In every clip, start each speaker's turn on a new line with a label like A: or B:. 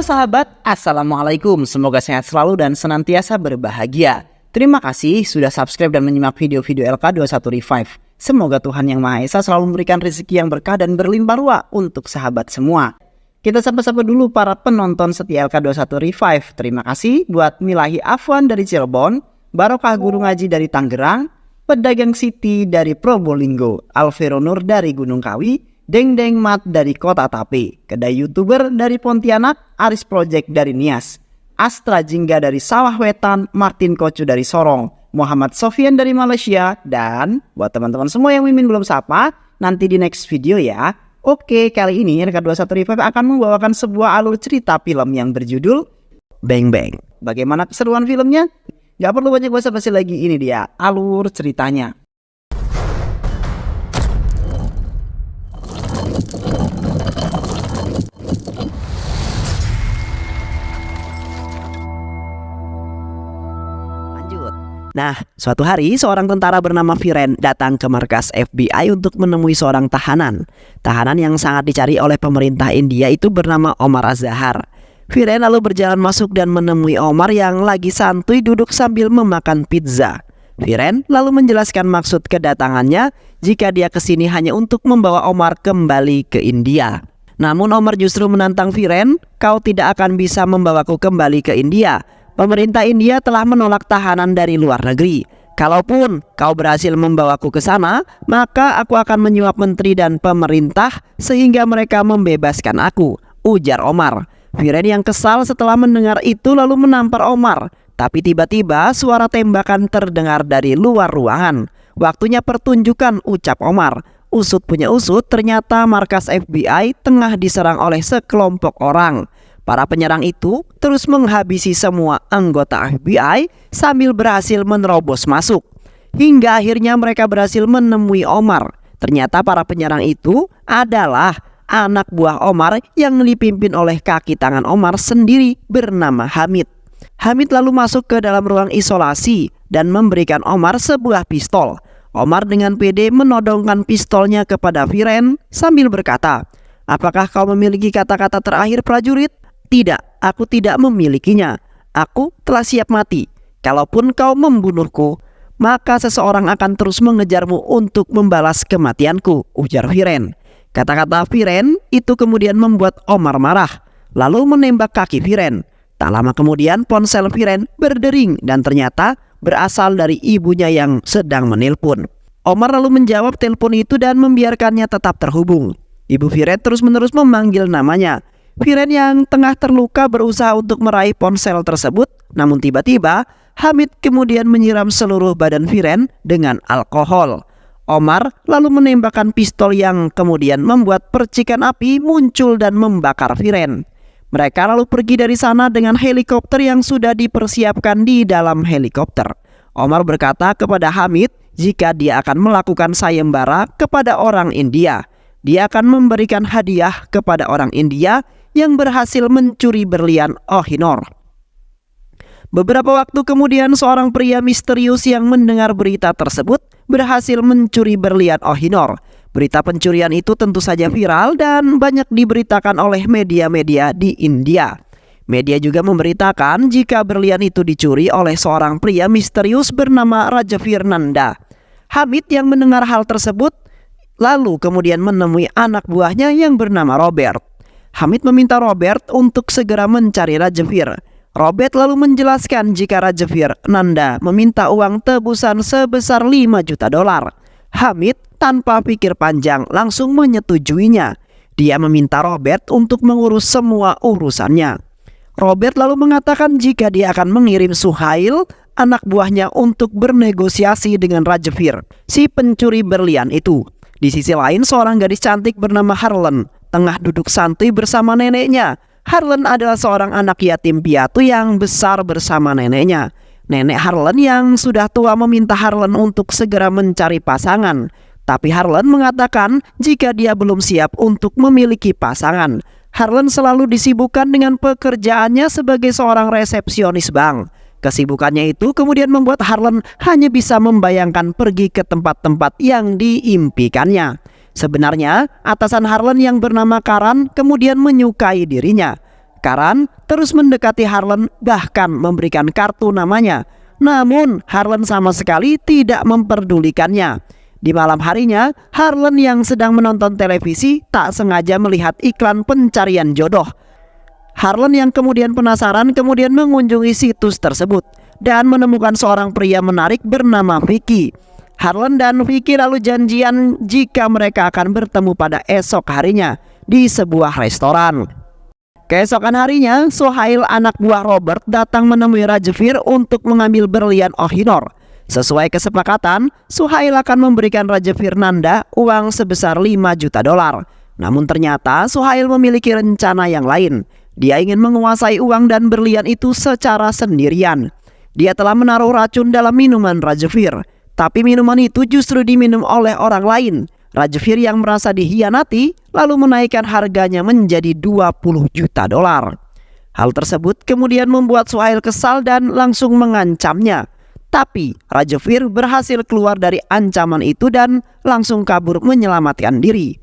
A: Halo sahabat, Assalamualaikum. Semoga sehat selalu dan senantiasa berbahagia. Terima kasih sudah subscribe dan menyimak video-video LK21 Revive. Semoga Tuhan Yang Maha Esa selalu memberikan rezeki yang berkah dan berlimpah ruah untuk sahabat semua. Kita sapa-sapa dulu para penonton setia LK21 Revive. Terima kasih buat Milahi Afwan dari Cirebon, Barokah Guru Ngaji dari Tangerang, Pedagang Siti dari Probolinggo, Alvero Nur dari Gunung Kawi, Deng Deng Mat dari Kota Tape, Kedai YouTuber dari Pontianak, Aris Project dari Nias, Astra Jingga dari Sawah Wetan, Martin Kocu dari Sorong, Muhammad Sofian dari Malaysia, dan buat teman-teman semua yang Mimin belum sapa, nanti di next video ya. Oke, kali ini LK21 Revive akan membawakan sebuah alur cerita film yang berjudul Bang Bang. Bagaimana keseruan filmnya? Gak perlu banyak basa-basi lagi, ini dia alur ceritanya. Nah, suatu hari seorang tentara bernama Viren datang ke markas FBI untuk menemui seorang tahanan. Tahanan yang sangat dicari oleh pemerintah India itu bernama Omar Az-Zahar. Viren lalu berjalan masuk dan menemui Omar yang lagi santuy duduk sambil memakan pizza. Viren lalu menjelaskan maksud kedatangannya jika dia kesini hanya untuk membawa Omar kembali ke India. Namun Omar justru menantang Viren, "Kau tidak akan bisa membawaku kembali ke India. Pemerintah India telah menolak tahanan dari luar negeri. Kalaupun kau berhasil membawaku ke sana, maka aku akan menyuap menteri dan pemerintah sehingga mereka membebaskan aku," ujar Omar. Viren yang kesal setelah mendengar itu lalu menampar Omar. Tapi tiba-tiba suara tembakan terdengar dari luar ruangan. "Waktunya pertunjukan," ucap Omar. Usut punya usut, ternyata markas FBI tengah diserang oleh sekelompok orang. Para penyerang itu terus menghabisi semua anggota FBI sambil berhasil menerobos masuk. Hingga akhirnya mereka berhasil menemui Omar. Ternyata para penyerang itu adalah anak buah Omar yang dipimpin oleh kaki tangan Omar sendiri bernama Hamid. Hamid lalu masuk ke dalam ruang isolasi dan memberikan Omar sebuah pistol. Omar dengan pede menodongkan pistolnya kepada Viren sambil berkata, "Apakah kau memiliki kata-kata terakhir, prajurit?" "Tidak, aku tidak memilikinya. Aku telah siap mati. Kalaupun kau membunuhku, maka seseorang akan terus mengejarmu untuk membalas kematianku," ujar Viren. Kata-kata Viren itu kemudian membuat Omar marah, lalu menembak kaki Viren. Tak lama kemudian ponsel Viren berdering dan ternyata berasal dari ibunya yang sedang menelpon. Omar lalu menjawab telepon itu dan membiarkannya tetap terhubung. Ibu Viren terus-menerus memanggil namanya. Viren yang tengah terluka berusaha untuk meraih ponsel tersebut, namun tiba-tiba Hamid kemudian menyiram seluruh badan Viren dengan alkohol. Omar lalu menembakkan pistol yang kemudian membuat percikan api muncul dan membakar Viren. Mereka lalu pergi dari sana dengan helikopter yang sudah dipersiapkan di dalam helikopter. Omar berkata kepada Hamid jika dia akan melakukan sayembara kepada orang India. Dia akan memberikan hadiah kepada orang India yang berhasil mencuri berlian Kohinoor. Beberapa waktu kemudian seorang pria misterius yang mendengar berita tersebut berhasil mencuri berlian Kohinoor. Berita pencurian itu tentu saja viral dan banyak diberitakan oleh media-media di India. Media juga memberitakan jika berlian itu dicuri oleh seorang pria misterius bernama Rajavir Nanda. Hamid yang mendengar hal tersebut lalu kemudian menemui anak buahnya yang bernama Robert. Hamid meminta Robert untuk segera mencari Rajavir. Robert lalu menjelaskan jika Rajavir Nanda meminta uang tebusan sebesar $5 juta. Hamid tanpa pikir panjang langsung menyetujuinya. Dia meminta Robert untuk mengurus semua urusannya. Robert lalu mengatakan jika dia akan mengirim Suhail, anak buahnya, untuk bernegosiasi dengan Rajavir, si pencuri berlian itu. Di sisi lain, seorang gadis cantik bernama Harlan tengah duduk santuy bersama neneknya. Harlan adalah seorang anak yatim piatu yang besar bersama neneknya. Nenek Harlan yang sudah tua meminta Harlan untuk segera mencari pasangan. Tapi Harlan mengatakan jika dia belum siap untuk memiliki pasangan. Harlan selalu disibukkan dengan pekerjaannya sebagai seorang resepsionis bank. Kesibukannya itu kemudian membuat Harlan hanya bisa membayangkan pergi ke tempat-tempat yang diimpikannya. Sebenarnya, atasan Harlan yang bernama Karan kemudian menyukai dirinya. Karan terus mendekati Harlan, bahkan memberikan kartu namanya. Namun Harlan sama sekali tidak memperdulikannya. Di malam harinya, Harlan yang sedang menonton televisi tak sengaja melihat iklan pencarian jodoh. Harlan yang kemudian penasaran kemudian mengunjungi situs tersebut dan menemukan seorang pria menarik bernama Vicky. Harlan dan Vicky lalu janjian jika mereka akan bertemu pada esok harinya di sebuah restoran. Keesokan harinya, Suhail anak buah Robert datang menemui Rajveer untuk mengambil berlian Kohinoor. Sesuai kesepakatan, Suhail akan memberikan Rajveer Nanda uang sebesar 5 juta dolar. Namun ternyata Suhail memiliki rencana yang lain. Dia ingin menguasai uang dan berlian itu secara sendirian. Dia telah menaruh racun dalam minuman Rajveer, tapi minuman itu justru diminum oleh orang lain. Rajveer yang merasa dihianati lalu menaikkan harganya menjadi 20 juta dolar. Hal tersebut kemudian membuat Suhail kesal dan langsung mengancamnya. Tapi Rajveer berhasil keluar dari ancaman itu dan langsung kabur menyelamatkan diri.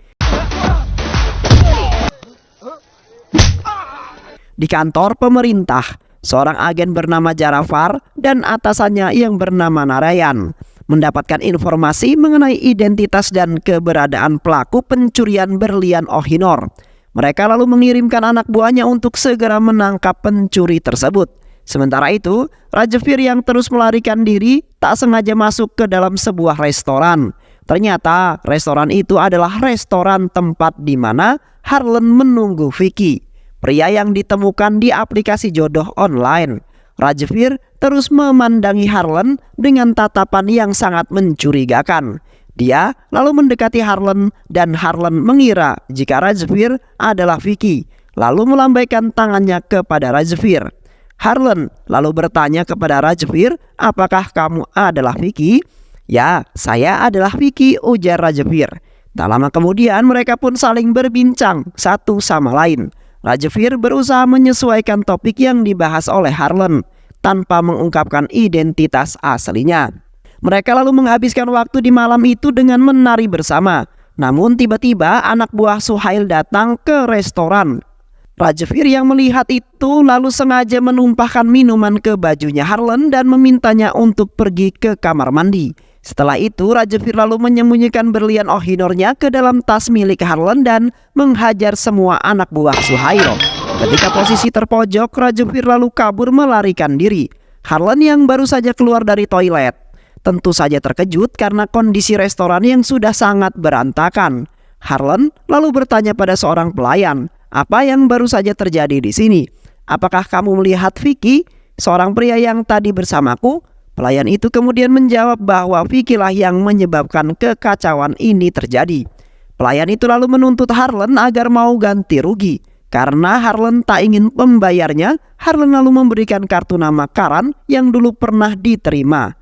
A: Di kantor pemerintah, seorang agen bernama Jarafar dan atasannya yang bernama Narayan mendapatkan informasi mengenai identitas dan keberadaan pelaku pencurian berlian Kohinoor. Mereka lalu mengirimkan anak buahnya untuk segera menangkap pencuri tersebut. Sementara itu, Rajveer yang terus melarikan diri tak sengaja masuk ke dalam sebuah restoran. Ternyata restoran itu adalah restoran tempat di mana Harlan menunggu Vicky, pria yang ditemukan di aplikasi jodoh online. Rajveer terus memandangi Harlan dengan tatapan yang sangat mencurigakan. Dia lalu mendekati Harlan dan Harlan mengira jika Rajveer adalah Vicky, lalu melambaikan tangannya kepada Rajveer. Harlan lalu bertanya kepada Rajveer, "Apakah kamu adalah Vicky?" "Ya, saya adalah Vicky," ujar Rajveer. Tak lama kemudian mereka pun saling berbincang satu sama lain. Rajveer berusaha menyesuaikan topik yang dibahas oleh Harlan tanpa mengungkapkan identitas aslinya. Mereka lalu menghabiskan waktu di malam itu dengan menari bersama. Namun tiba-tiba anak buah Suhail datang ke restoran. Rajveer yang melihat itu lalu sengaja menumpahkan minuman ke bajunya Harlan dan memintanya untuk pergi ke kamar mandi. Setelah itu Rajveer lalu menyembunyikan berlian Kohinoornya ke dalam tas milik Harlan dan menghajar semua anak buah Suhail. Ketika posisi terpojok, Rajveer lalu kabur melarikan diri. Harlan yang baru saja keluar dari toilet tentu saja terkejut karena kondisi restoran yang sudah sangat berantakan. Harlan lalu bertanya pada seorang pelayan, "Apa yang baru saja terjadi di sini? Apakah kamu melihat Vicky, seorang pria yang tadi bersamaku?" Pelayan itu kemudian menjawab bahwa Vicky lah yang menyebabkan kekacauan ini terjadi. Pelayan itu lalu menuntut Harlan agar mau ganti rugi. Karena Harlan tak ingin membayarnya, Harlan lalu memberikan kartu nama Karan yang dulu pernah diterima.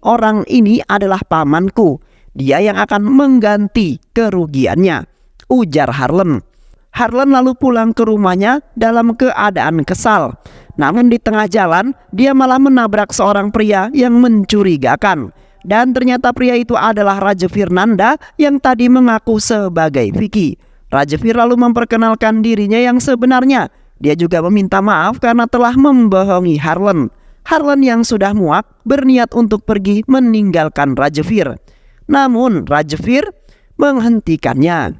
A: Orang ini adalah pamanku. Dia yang akan mengganti kerugiannya," ujar Harlan. Harlan lalu pulang ke rumahnya dalam keadaan kesal. Namun di tengah jalan, dia malah menabrak seorang pria yang mencurigakan. Dan ternyata pria itu adalah Rajveer Nanda yang tadi mengaku sebagai Vicky. Rajveer lalu memperkenalkan dirinya yang sebenarnya. Dia juga meminta maaf karena telah membohongi Harlan. Harlan yang sudah muak berniat untuk pergi meninggalkan Rajveer. Namun Rajveer menghentikannya.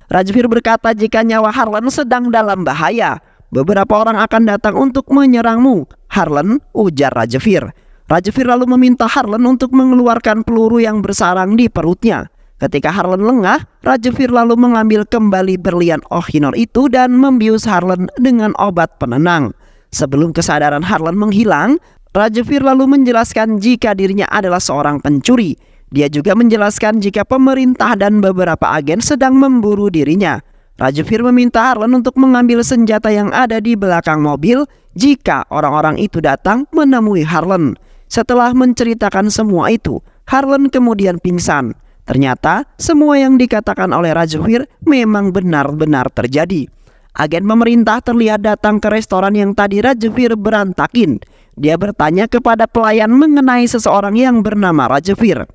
A: Rajveer berkata jika nyawa Harlan sedang dalam bahaya. "Beberapa orang akan datang untuk menyerangmu, Harlan," ujar Rajveer. Rajveer lalu meminta Harlan untuk mengeluarkan peluru yang bersarang di perutnya. Ketika Harlan lengah, Rajveer lalu mengambil kembali berlian Kohinoor itu dan membius Harlan dengan obat penenang. Sebelum kesadaran Harlan menghilang, Rajveer lalu menjelaskan jika dirinya adalah seorang pencuri. Dia juga menjelaskan jika pemerintah dan beberapa agen sedang memburu dirinya. Rajveer meminta Harlan untuk mengambil senjata yang ada di belakang mobil jika orang-orang itu datang menemui Harlan. Setelah menceritakan semua itu, Harlan kemudian pingsan. Ternyata semua yang dikatakan oleh Rajveer memang benar-benar terjadi. Agen pemerintah terlihat datang ke restoran yang tadi Rajveer berantakin. Dia bertanya kepada pelayan mengenai seseorang yang bernama Rajveer.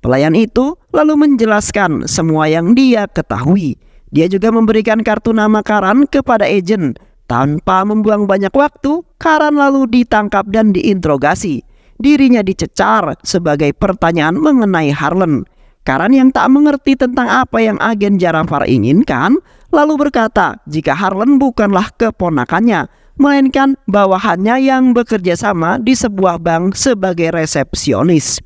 A: Pelayan itu lalu menjelaskan semua yang dia ketahui. Dia juga memberikan kartu nama Karan kepada agen. Tanpa membuang banyak waktu, Karan lalu ditangkap dan diinterogasi. Dirinya dicecar sebagai pertanyaan mengenai Harlan. Karan yang tak mengerti tentang apa yang agen Jarafar inginkan, lalu berkata jika Harlan bukanlah keponakannya, melainkan bawahannya yang bekerja sama di sebuah bank sebagai resepsionis.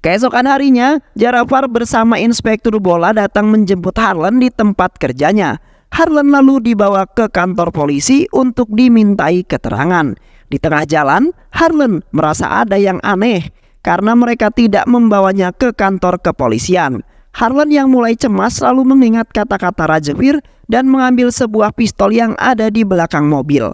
A: Keesokan harinya, Jarafar bersama Inspektur Bola datang menjemput Harlan di tempat kerjanya. Harlan lalu dibawa ke kantor polisi untuk dimintai keterangan. Di tengah jalan, Harlan merasa ada yang aneh karena mereka tidak membawanya ke kantor kepolisian. Harlan yang mulai cemas lalu mengingat kata-kata Rajveer dan mengambil sebuah pistol yang ada di belakang mobil.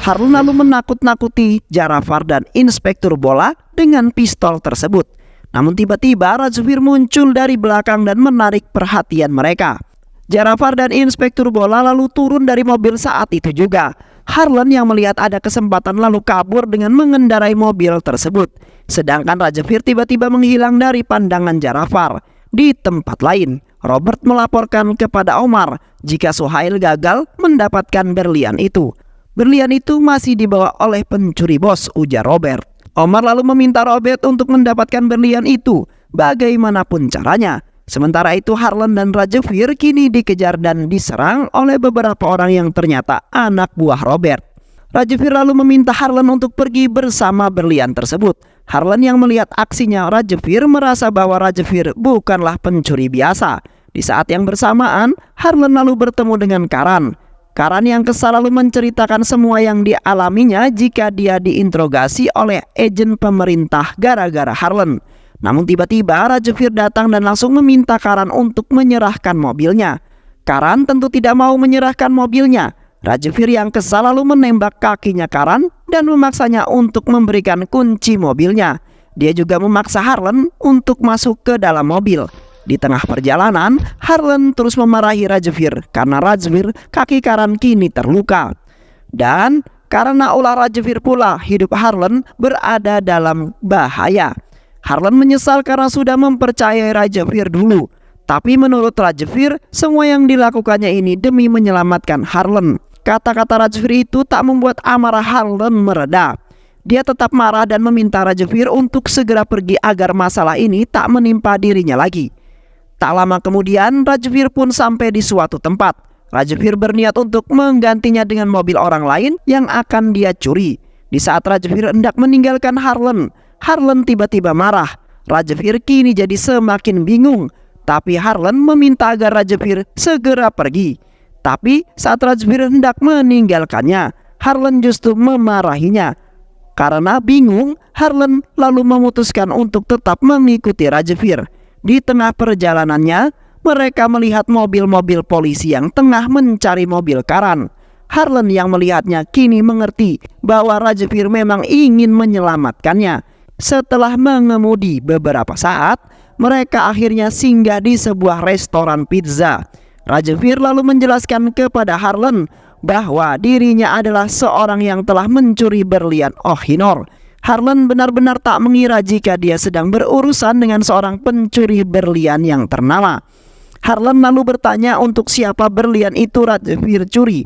A: Harlan lalu menakut-nakuti Jarafar dan Inspektur Bola dengan pistol tersebut. Namun tiba-tiba Rajveer muncul dari belakang dan menarik perhatian mereka. Jarafar dan Inspektur Bola lalu turun dari mobil saat itu juga. Harlan yang melihat ada kesempatan lalu kabur dengan mengendarai mobil tersebut. Sedangkan Rajveer tiba-tiba menghilang dari pandangan Jarafar. Di tempat lain, Robert melaporkan kepada Omar jika Suhail gagal mendapatkan berlian itu. Berlian itu masih dibawa oleh pencuri bos, ujar Robert. Omar lalu meminta Robert untuk mendapatkan berlian itu bagaimanapun caranya. Sementara itu Harlan dan Rajveer kini dikejar dan diserang oleh beberapa orang yang ternyata anak buah Robert. Rajveer lalu meminta Harlan untuk pergi bersama berlian tersebut. Harlan yang melihat aksinya Rajveer merasa bahwa Rajveer bukanlah pencuri biasa. Di saat yang bersamaan, Harlan lalu bertemu dengan Karan. Karan yang kesal lalu menceritakan semua yang dialaminya jika dia diinterogasi oleh agen pemerintah gara-gara Harlan. Namun tiba-tiba Rajveer datang dan langsung meminta Karan untuk menyerahkan mobilnya. Karan tentu tidak mau menyerahkan mobilnya. Rajveer yang kesal lalu menembak kakinya Karan dan memaksanya untuk memberikan kunci mobilnya. Dia juga memaksa Harlan untuk masuk ke dalam mobil. Di tengah perjalanan, Harlan terus memarahi Rajveer karena Rajveer kaki Karan kini terluka. Dan karena ulah Rajveer pula hidup Harlan berada dalam bahaya. Harlan menyesal karena sudah mempercayai Rajveer dulu. Tapi menurut Rajveer, semua yang dilakukannya ini demi menyelamatkan Harlan. Kata-kata Rajveer itu tak membuat amarah Harlan mereda. Dia tetap marah dan meminta Rajveer untuk segera pergi agar masalah ini tak menimpa dirinya lagi. Tak lama kemudian, Rajveer pun sampai di suatu tempat. Rajveer berniat untuk menggantinya dengan mobil orang lain yang akan dia curi. Di saat Rajveer hendak meninggalkan Harlan, Harlan tiba-tiba marah. Rajveer kini jadi semakin bingung. Tapi Harlan meminta agar Rajveer segera pergi. Tapi saat Rajveer hendak meninggalkannya, Harlan justru memarahinya. Karena bingung, Harlan lalu memutuskan untuk tetap mengikuti Rajveer. Di tengah perjalanannya, mereka melihat mobil-mobil polisi yang tengah mencari mobil Karan. Harlan yang melihatnya kini mengerti bahwa Rajveer memang ingin menyelamatkannya. Setelah mengemudi beberapa saat, mereka akhirnya singgah di sebuah restoran pizza. Rajveer lalu menjelaskan kepada Harlan bahwa dirinya adalah seorang yang telah mencuri berlian Ohinor. Harlan benar-benar tak mengira jika dia sedang berurusan dengan seorang pencuri berlian yang ternama. Harlan lalu bertanya untuk siapa berlian itu Rajveer curi.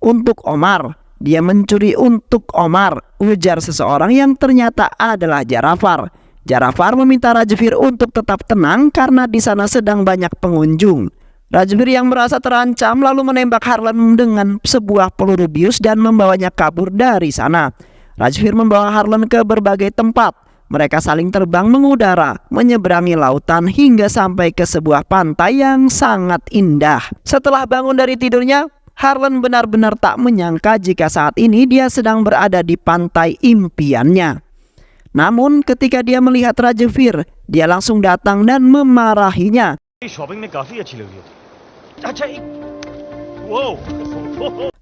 A: Untuk Omar. Dia mencuri untuk Omar, ujar seseorang yang ternyata adalah Jarafar. Jarafar meminta Rajveer untuk tetap tenang karena di sana sedang banyak pengunjung. Rajveer yang merasa terancam lalu menembak Harlan dengan sebuah peluru bius dan membawanya kabur dari sana. Rajveer membawa Harlan ke berbagai tempat. Mereka saling terbang mengudara, menyeberangi lautan hingga sampai ke sebuah pantai yang sangat indah. Setelah bangun dari tidurnya, Harlan benar-benar tak menyangka jika saat ini dia sedang berada di pantai impiannya. Namun ketika dia melihat Rajveer, dia langsung datang dan memarahinya.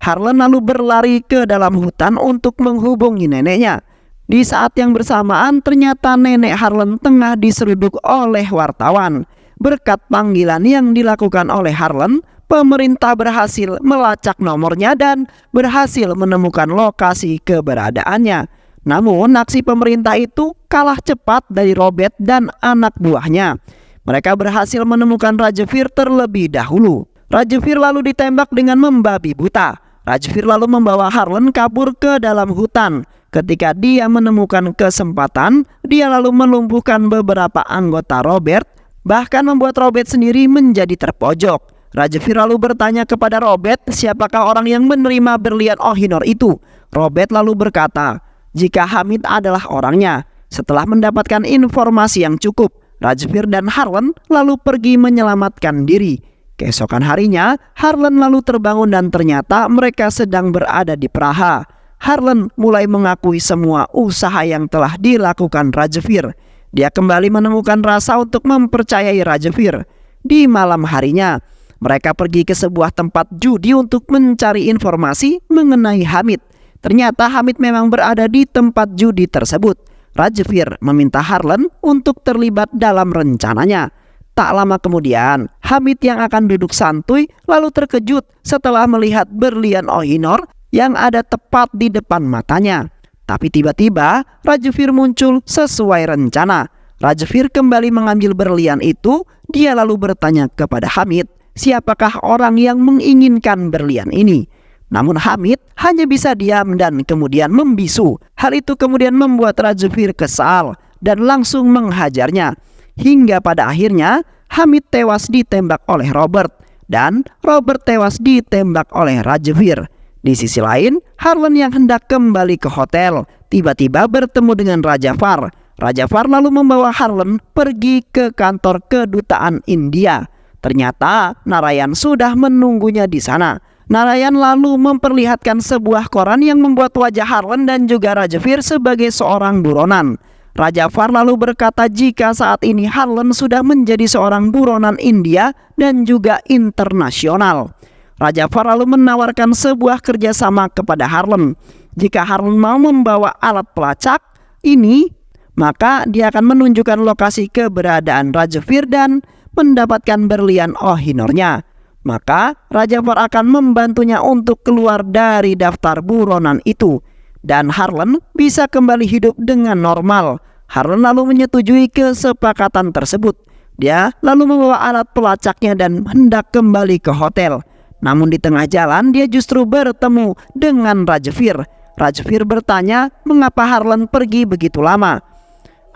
A: Harlan lalu berlari ke dalam hutan untuk menghubungi neneknya. Di saat yang bersamaan ternyata nenek Harlan tengah diseruduk oleh wartawan. Berkat panggilan yang dilakukan oleh Harlan, pemerintah berhasil melacak nomornya dan berhasil menemukan lokasi keberadaannya. Namun aksi pemerintah itu kalah cepat dari Robert dan anak buahnya. Mereka berhasil menemukan Rajveer terlebih dahulu. Rajveer lalu ditembak dengan membabi buta. Rajvir lalu membawa Harlan kabur ke dalam hutan. Ketika dia menemukan kesempatan, dia lalu melumpuhkan beberapa anggota Robert, bahkan membuat Robert sendiri menjadi terpojok. Rajvir lalu bertanya kepada Robert siapakah orang yang menerima berlian Kohinoor itu. Robert lalu berkata, jika Hamid adalah orangnya. Setelah mendapatkan informasi yang cukup, Rajvir dan Harlan lalu pergi menyelamatkan diri. Keesokan harinya, Harlan lalu terbangun dan ternyata mereka sedang berada di Praha. Harlan mulai mengakui semua usaha yang telah dilakukan Rajvir. Dia kembali menemukan rasa untuk mempercayai Rajvir. Di malam harinya, mereka pergi ke sebuah tempat judi untuk mencari informasi mengenai Hamid. Ternyata Hamid memang berada di tempat judi tersebut. Rajvir meminta Harlan untuk terlibat dalam rencananya. Tak lama kemudian, Hamid yang akan duduk santuy lalu terkejut setelah melihat berlian Kohinoor yang ada tepat di depan matanya. Tapi tiba-tiba Rajvir muncul sesuai rencana. Rajvir kembali mengambil berlian itu. Dia lalu bertanya kepada Hamid, siapakah orang yang menginginkan berlian ini? Namun Hamid hanya bisa diam dan kemudian membisu. Hal itu kemudian membuat Rajvir kesal dan langsung menghajarnya. Hingga pada akhirnya Hamid tewas ditembak oleh Robert dan Robert tewas ditembak oleh Rajvir. Di sisi lain, Harlan yang hendak kembali ke hotel tiba-tiba bertemu dengan Raja Far. Raja Far lalu membawa Harlan pergi ke kantor kedutaan India. Ternyata Narayan sudah menunggunya di sana. Narayan lalu memperlihatkan sebuah koran yang membuat wajah Harlan dan juga Rajvir sebagai seorang buronan. Raja Far lalu berkata jika saat ini Harlan sudah menjadi seorang buronan India dan juga internasional. Raja Far lalu menawarkan sebuah kerjasama kepada Harlan. Jika Harlan mau membawa alat pelacak ini, maka dia akan menunjukkan lokasi keberadaan Rajvir dan mendapatkan berlian Kohinoornya. Maka Raja Far akan membantunya untuk keluar dari daftar buronan itu. Dan Harlan bisa kembali hidup dengan normal. Harlan lalu menyetujui kesepakatan tersebut. Dia lalu membawa alat pelacaknya dan hendak kembali ke hotel. Namun di tengah jalan dia justru bertemu dengan Rajvir. Rajvir bertanya mengapa Harlan pergi begitu lama.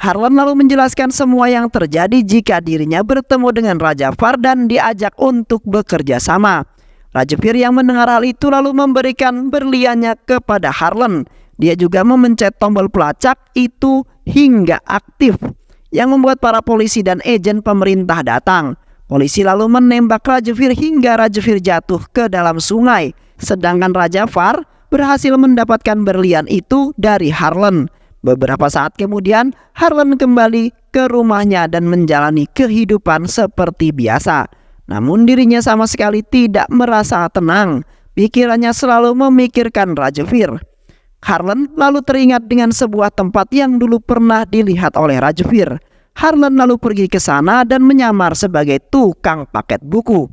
A: Harlan lalu menjelaskan semua yang terjadi jika dirinya bertemu dengan Raja Far dan diajak untuk bekerja sama. Rajvir yang mendengar hal itu lalu memberikan berliannya kepada Harlan. Dia juga memencet tombol pelacak itu hingga aktif, yang membuat para polisi dan agen pemerintah datang. Polisi lalu menembak Rajvir hingga Rajvir jatuh ke dalam sungai. Sedangkan Raja Far berhasil mendapatkan berlian itu dari Harlan. Beberapa saat kemudian Harlan kembali ke rumahnya dan menjalani kehidupan seperti biasa. Namun dirinya sama sekali tidak merasa tenang. Pikirannya selalu memikirkan Rajvir. Harlan lalu teringat dengan sebuah tempat yang dulu pernah dilihat oleh Rajvir. Harlan lalu pergi ke sana dan menyamar sebagai tukang paket buku.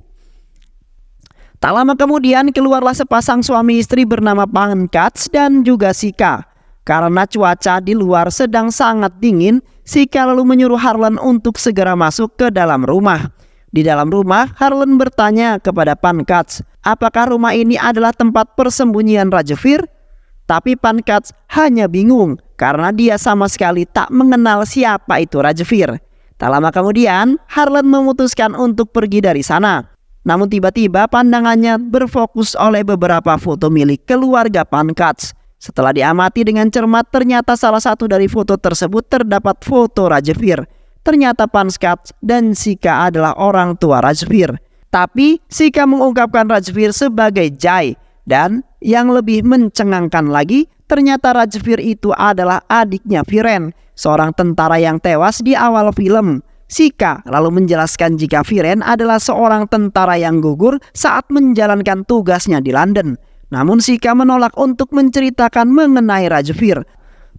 A: Tak lama kemudian keluarlah sepasang suami istri bernama Pankaj dan juga Sika. Karena cuaca di luar sedang sangat dingin, Sika lalu menyuruh Harlan untuk segera masuk ke dalam rumah. Di dalam rumah, Harlan bertanya kepada Pankaj, apakah rumah ini adalah tempat persembunyian Rajvir? Tapi Pankaj hanya bingung karena dia sama sekali tak mengenal siapa itu Rajvir. Tak lama kemudian, Harlan memutuskan untuk pergi dari sana. Namun tiba-tiba pandangannya berfokus oleh beberapa foto milik keluarga Pankaj. Setelah diamati dengan cermat, ternyata salah satu dari foto tersebut terdapat foto Rajvir. Ternyata Pankaj dan Sika adalah orang tua Rajvir. Tapi Sika mengungkapkan Rajvir sebagai Jai. Dan yang lebih mencengangkan lagi, ternyata Rajvir itu adalah adiknya Viren, seorang tentara yang tewas di awal film. Sika lalu menjelaskan jika Viren adalah seorang tentara yang gugur saat menjalankan tugasnya di London. Namun Sika menolak untuk menceritakan mengenai Rajvir.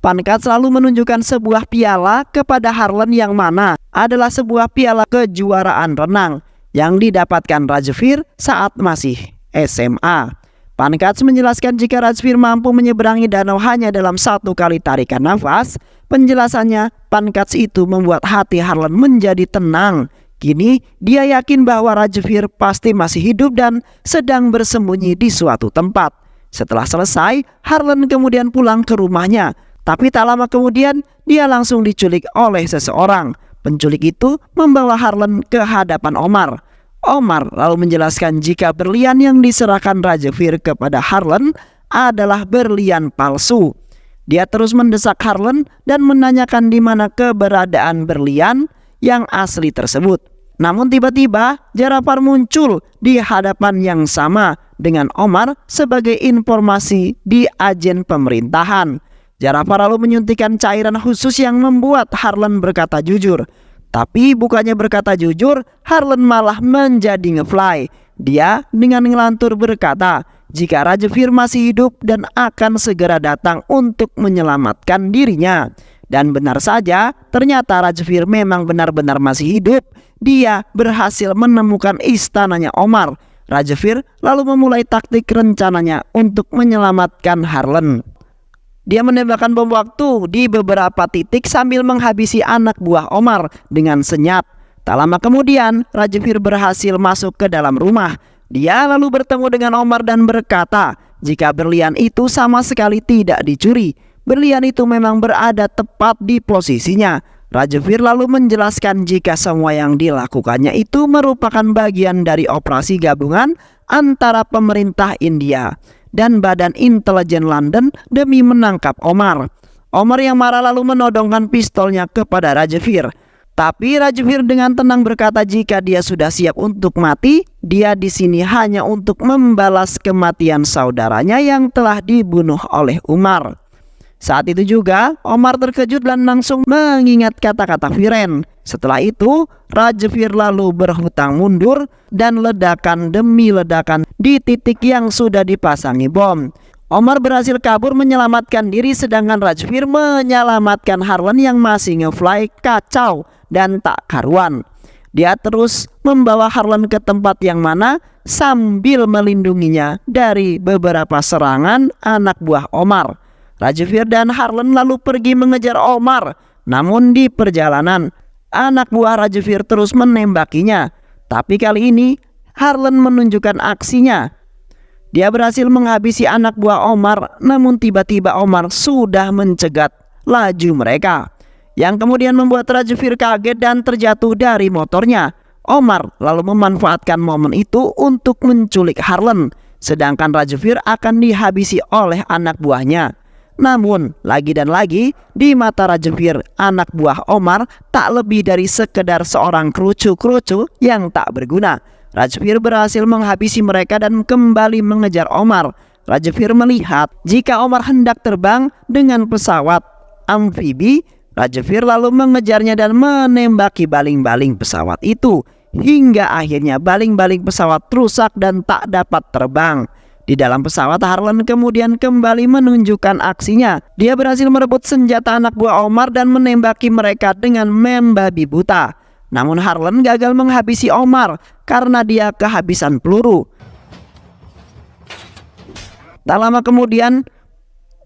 A: Pankaj selalu menunjukkan sebuah piala kepada Harlan yang mana adalah sebuah piala kejuaraan renang yang didapatkan Rajvir saat masih SMA. Pankaj menjelaskan jika Rajvir mampu menyeberangi danau hanya dalam 1 kali tarikan nafas. Penjelasannya, Pankaj itu membuat hati Harlan menjadi tenang. Kini dia yakin bahwa Rajvir pasti masih hidup dan sedang bersembunyi di suatu tempat. Setelah selesai, Harlan kemudian pulang ke rumahnya. Tapi tak lama kemudian, dia langsung diculik oleh seseorang. Penculik itu membawa Harlan ke hadapan Omar. Omar lalu menjelaskan jika berlian yang diserahkan Rajveer kepada Harlan adalah berlian palsu. Dia terus mendesak Harlan dan menanyakan di mana keberadaan berlian yang asli tersebut. Namun tiba-tiba Jarafar muncul di hadapan yang sama dengan Omar sebagai informasi di agen pemerintahan. Jarafar lalu menyuntikkan cairan khusus yang membuat Harlan berkata jujur. Tapi bukannya berkata jujur, Harlan malah menjadi ngefly. Dia dengan ngelantur berkata jika Rajveer masih hidup dan akan segera datang untuk menyelamatkan dirinya. Dan benar saja, ternyata Rajveer memang benar-benar masih hidup. Dia berhasil menemukan istananya Omar. Rajveer lalu memulai taktik rencananya untuk menyelamatkan Harlan. Dia menembakkan bom waktu di beberapa titik sambil menghabisi anak buah Omar dengan senyap. Tak lama kemudian, Rajveer berhasil masuk ke dalam rumah. Dia lalu bertemu dengan Omar dan berkata jika berlian itu sama sekali tidak dicuri. Berlian itu memang berada tepat di posisinya. Rajveer lalu menjelaskan jika semua yang dilakukannya itu merupakan bagian dari operasi gabungan antara pemerintah India dan Badan Intelijen London demi menangkap Omar. Omar yang marah lalu menodongkan pistolnya kepada Rajveer. Tapi Rajveer dengan tenang berkata jika dia sudah siap untuk mati, dia di sini hanya untuk membalas kematian saudaranya yang telah dibunuh oleh Umar. Saat itu juga Omar terkejut dan langsung mengingat kata-kata Viren. Setelah itu Rajveer lalu berhutang mundur dan ledakan demi ledakan di titik yang sudah dipasangi bom. Omar berhasil kabur menyelamatkan diri sedangkan Rajveer menyelamatkan Harlan yang masih ngefly kacau dan tak karuan. Dia terus membawa Harlan ke tempat yang mana sambil melindunginya dari beberapa serangan anak buah Omar. Rajveer dan Harlan lalu pergi mengejar Omar. Namun di perjalanan, anak buah Rajveer terus menembakinya. Tapi kali ini Harlan menunjukkan aksinya. Dia berhasil menghabisi anak buah Omar, namun tiba-tiba Omar sudah mencegat laju mereka, yang kemudian membuat Rajveer kaget dan terjatuh dari motornya. Omar lalu memanfaatkan momen itu untuk menculik Harlan, sedangkan Rajveer akan dihabisi oleh anak buahnya. Namun lagi dan lagi di mata Rajveer, anak buah Omar tak lebih dari sekedar seorang kerucu-kerucu yang tak berguna. Rajveer berhasil menghabisi mereka dan kembali mengejar Omar. Rajveer melihat jika Omar hendak terbang dengan pesawat amfibi. Rajveer lalu mengejarnya dan menembaki baling-baling pesawat itu hingga akhirnya baling-baling pesawat rusak dan tak dapat terbang. Di dalam pesawat, Harlan kemudian kembali menunjukkan aksinya. Dia berhasil merebut senjata anak buah Omar dan menembaki mereka dengan membabi buta. Namun Harlan gagal menghabisi Omar karena dia kehabisan peluru. Tak lama kemudian,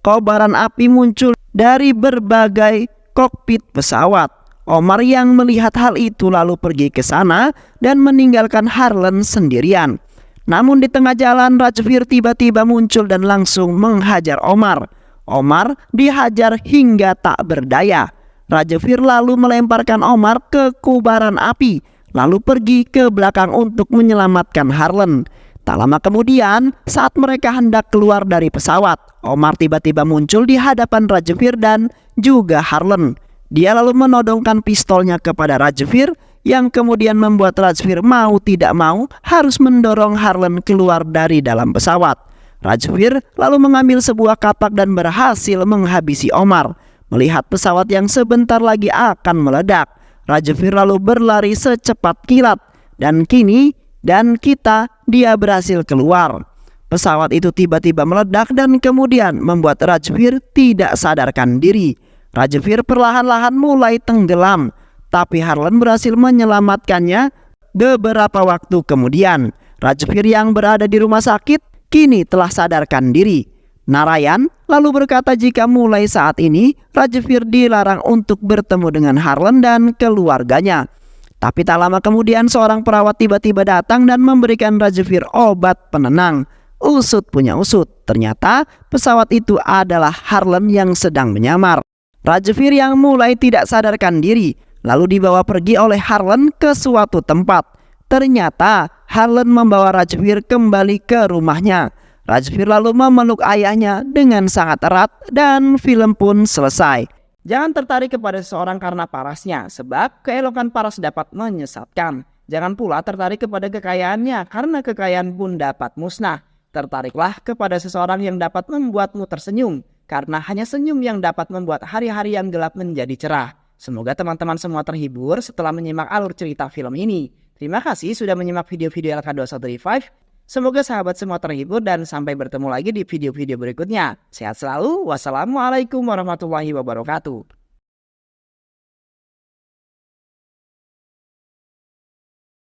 A: kobaran api muncul dari berbagai kokpit pesawat. Omar yang melihat hal itu lalu pergi ke sana dan meninggalkan Harlan sendirian. Namun di tengah jalan Rajveer tiba-tiba muncul dan langsung menghajar Omar. Omar dihajar hingga tak berdaya. Rajveer lalu melemparkan Omar ke kobaran api, lalu pergi ke belakang untuk menyelamatkan Harlan. Tak lama kemudian, saat mereka hendak keluar dari pesawat, Omar tiba-tiba muncul di hadapan Rajveer dan juga Harlan. Dia lalu menodongkan pistolnya kepada Rajveer, yang kemudian membuat Rajveer mau tidak mau harus mendorong Harlan keluar dari dalam pesawat. Rajveer lalu mengambil sebuah kapak dan berhasil menghabisi Omar. Melihat pesawat yang sebentar lagi akan meledak, Rajveer lalu berlari secepat kilat dan dia berhasil keluar. Pesawat itu tiba-tiba meledak dan kemudian membuat Rajveer tidak sadarkan diri. Rajveer perlahan-lahan mulai tenggelam, tapi Harlan berhasil menyelamatkannya beberapa waktu kemudian. Rajveer yang berada di rumah sakit kini telah sadarkan diri. Narayan lalu berkata jika mulai saat ini Rajveer dilarang untuk bertemu dengan Harlan dan keluarganya. Tapi tak lama kemudian seorang perawat tiba-tiba datang dan memberikan Rajveer obat penenang. Usut punya usut, ternyata pesawat itu adalah Harlan yang sedang menyamar. Rajvir yang mulai tidak sadarkan diri lalu dibawa pergi oleh Harlan ke suatu tempat. Ternyata Harlan membawa Rajvir kembali ke rumahnya. Rajvir lalu memeluk ayahnya dengan sangat erat dan film pun selesai. Jangan tertarik kepada seseorang karena parasnya, sebab keelokan paras dapat menyesatkan. Jangan pula tertarik kepada kekayaannya, karena kekayaan pun dapat musnah. Tertariklah kepada seseorang yang dapat membuatmu tersenyum, karena hanya senyum yang dapat membuat hari-hari yang gelap menjadi cerah. Semoga teman-teman semua terhibur setelah menyimak alur cerita film ini. Terima kasih sudah menyimak video-video LK2135. Semoga sahabat semua terhibur dan sampai bertemu lagi di video-video berikutnya. Sehat selalu. Wassalamualaikum warahmatullahi wabarakatuh.